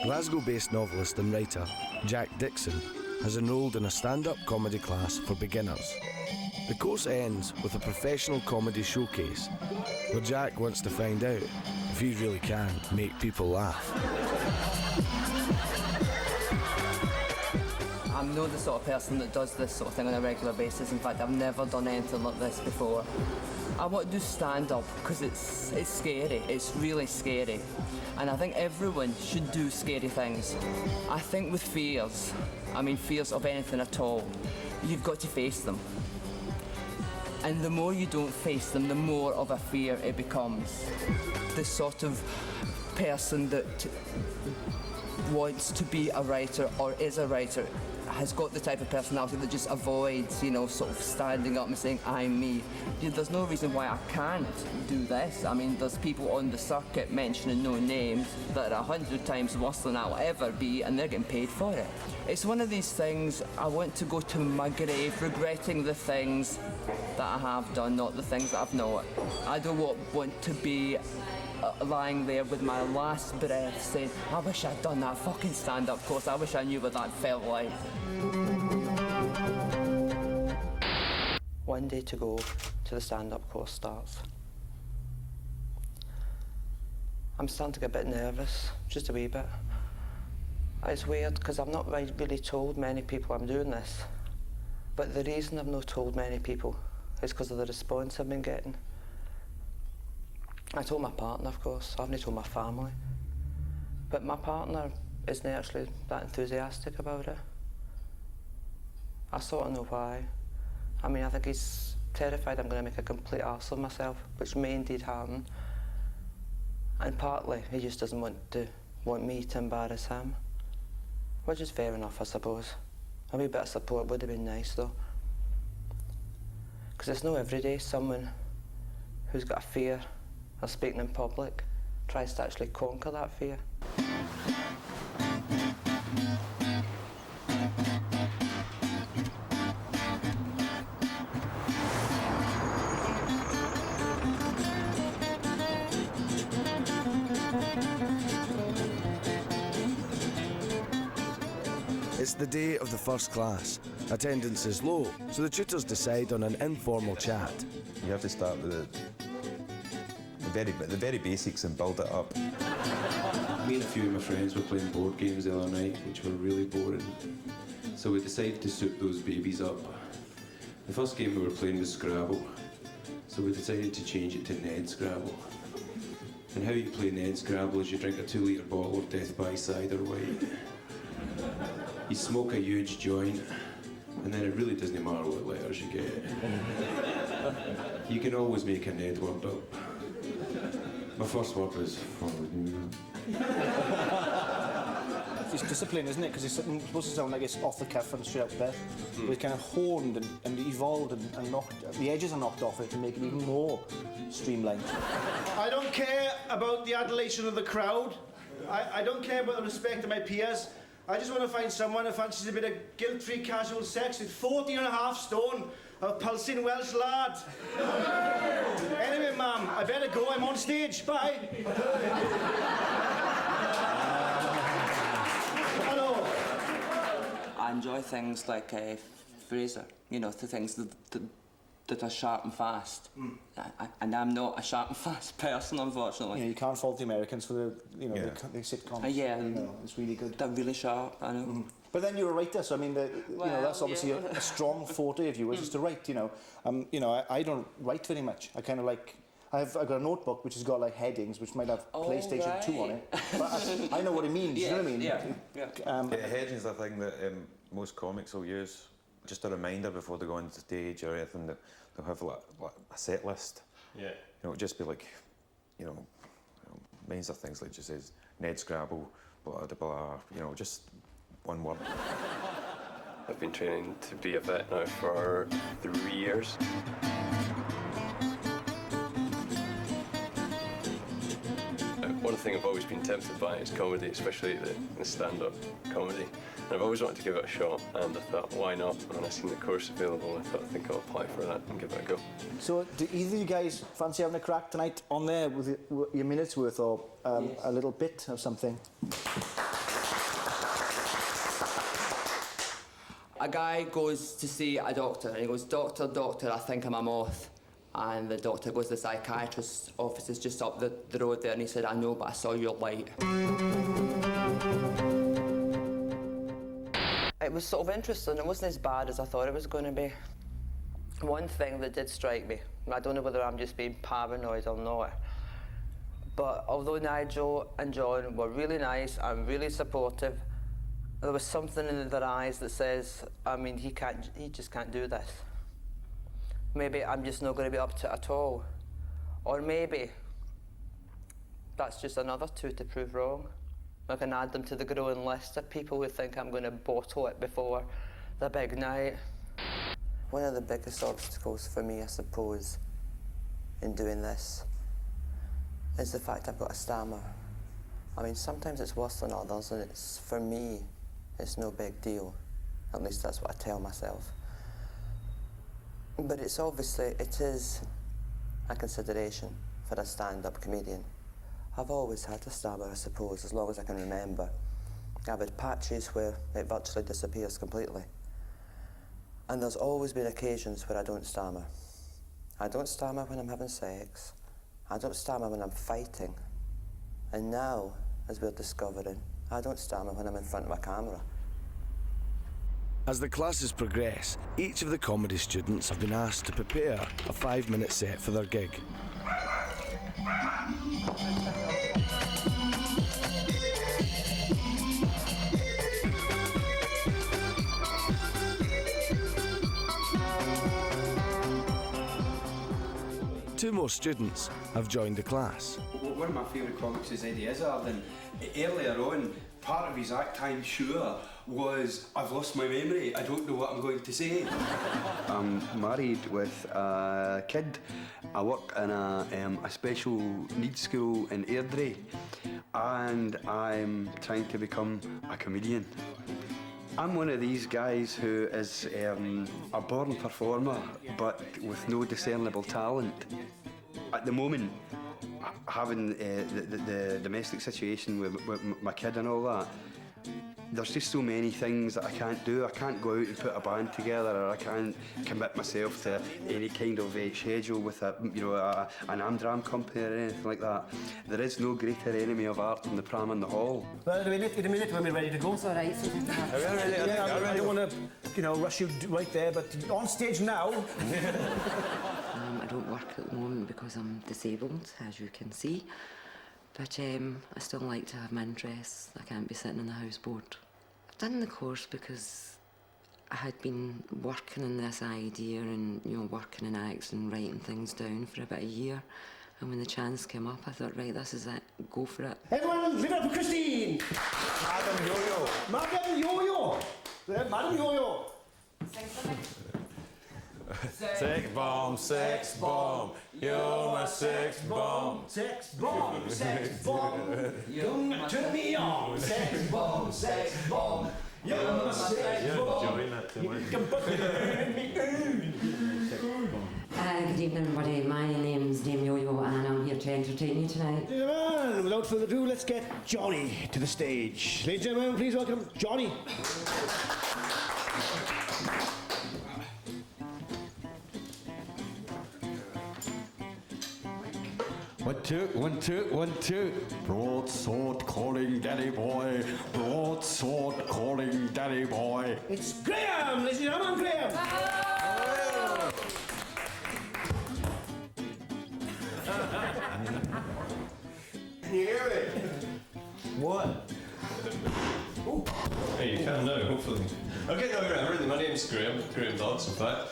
Glasgow-based novelist and writer Jack Dickson has enrolled in a stand-up comedy class for beginners. The course ends with a professional comedy showcase where Jack wants to find out if he really can make people laugh. I'm not the sort of person that does this sort of thing on a regular basis. In fact, I've never done anything like this before. I want to do stand-up because it's scary. It's really scary. And I think everyone should do scary things. I think with fears, fears of anything at all, you've got to face them. And the more you don't face them, the more of a fear it becomes. The sort of person that wants to be a writer or is a writer has got the type of personality that just avoids, sort of standing up and saying, I'm me. There's no reason why I can't do this. There's people on the circuit mentioning no names that are 100 times worse than I'll ever be, and they're getting paid for it. It's one of these things, I want to go to my grave regretting the things that I have done, not the things that I've not. I don't want to be lying there with my last breath saying, I wish I'd done that fucking stand-up course, I wish I knew what that felt like. One day to go till the stand-up course starts. I'm starting to get a bit nervous, just a wee bit. It's weird because I've not really told many people I'm doing this, but the reason I've not told many people is because of the response I've been getting. I told my partner, of course. I haven't told my family. But my partner isn't actually that enthusiastic about it. I sort of know why. I think he's terrified I'm going to make a complete arse of myself, which may indeed happen. And partly, he just doesn't want me to embarrass him. Which is fair enough, I suppose. A wee bit of support would have been nice, though. Because it's not every day someone who's got a fear of speaking in public tries to actually conquer that fear. It's the day of the first class. Attendance is low, so the tutors decide on an informal chat. You have to start with the very basics and build it up. Me and a few of my friends were playing board games the other night, which were really boring. So we decided to soup those babies up. The first game we were playing was Scrabble, so we decided to change it to Ned Scrabble. And how you play Ned Scrabble is you drink a 2-litre bottle of Death by Cider White. You smoke a huge joint, and then it really doesn't matter what letters you get. You can always make a Ned word up. My first word was... It's discipline, isn't it? Because it's supposed to sound like it's off the cuff and straight out there. But it's kind of honed and evolved and knocked... The edges are knocked off it to make it even more streamlined. I don't care about the adulation of the crowd. I don't care about the respect of my peers. I just want to find someone who fancies a bit of guilt-free casual sex with 14.5 stone of pulsing Welsh lad. Anyway, ma'am, I better go. I'm on stage. Bye. Hello. I enjoy things like Fraser, the things that are sharp and fast. And I'm not a sharp and fast person, unfortunately. You can't fault the Americans for the sitcoms. It's really good. They're really sharp, I know. But then you're a writer, so that's obviously a strong forte of you, is just to write. I don't write very much. I kind of like. I've got a notebook which has got like headings which might have PlayStation 2 on it. But I know what it means. You know what I mean? Yeah. Headings are a thing that most comics will use. Just a reminder before they go on stage or anything that they'll have like a set list. Yeah. It'll just be like, means of things like just says Ned Scrabble, blah blah blah. Just one word. I've been training to be a vet now for 3 years. One thing I've always been tempted by is comedy, especially the stand-up comedy. And I've always wanted to give it a shot, and I thought, why not? And when I seen the course available, I thought, I think I'll apply for that and give it a go. So, do either of you guys fancy having a crack tonight on there with your minute's worth or a little bit or something? a guy goes to see a doctor and he goes, "Doctor, doctor, I think I'm a moth." And the doctor goes, "The psychiatrist's office is just up the road there." And he said, "I know, but I saw your light." It was sort of interesting. It wasn't as bad as I thought it was going to be. One thing that did strike me, I don't know whether I'm just being paranoid or not, but although Nigel and John were really nice and really supportive, there was something in their eyes that says, I mean, he just can't do this. Maybe I'm just not going to be up to it at all. Or maybe that's just another two to prove wrong. I can add them to the growing list of people who think I'm going to bottle it before the big night. One of the biggest obstacles for me, I suppose, in doing this is the fact I've got a stammer. I mean, sometimes it's worse than others, and for me, it's no big deal. At least that's what I tell myself. But it is a consideration for a stand-up comedian. I've always had a stammer, I suppose, as long as I can remember. I've had patches where it virtually disappears completely. And there's always been occasions where I don't stammer. I don't stammer when I'm having sex. I don't stammer when I'm fighting. And now, as we're discovering, I don't stammer when I'm in front of a camera. As the classes progress, each of the comedy students have been asked to prepare a 5-minute set for their gig. Two more students have joined the class. One of my favourite comics is Eddie Izzard, and earlier on, part of his act time sure was, "I've lost my memory, I don't know what I'm going to say." I'm married with a kid. I work in a special needs school in Airdrie, and I'm trying to become a comedian. I'm one of these guys who is a born performer, but with no discernible talent. At the moment, having the domestic situation with my kid and all that, there's just so many things that I can't do. I can't go out and put a band together, or I can't commit myself to any kind of schedule with an Amdram company or anything like that. There is no greater enemy of art than the pram in the hall. Well, in a minute when we're ready to go. It's all right. I don't want to, rush you right there, but on stage now. I don't work at the moment because I'm disabled, as you can see. But I still like to have my interests. I can't be sitting on the house bored. I've done the course because I had been working on this idea and, working in acts and writing things down for about a year. And when the chance came up, I thought, right, this is it, go for it. Everyone, give it up for Christine! Madam Yo-Yo. Madam Yo-Yo! Madam Yo-Yo! Sex bomb, sex bomb, you're my sex bomb. Sex bomb, sex bomb, don't turn me on. Sex bomb, you're my sex bomb. You can put me Good evening, everybody. My name's Dame Yo-Yo, and I'm here to entertain you tonight. And without further ado, let's get Johnny to the stage. Ladies and gentlemen, please welcome Johnny. One, two, one, two, one, two. Broadsword calling daddy boy. Broadsword calling daddy boy. It's Graham, ladies and gentlemen, Graham. Can you hear me? What? Hey, you can now, hopefully. Okay, no, right, my name's Graham Dodds, in fact.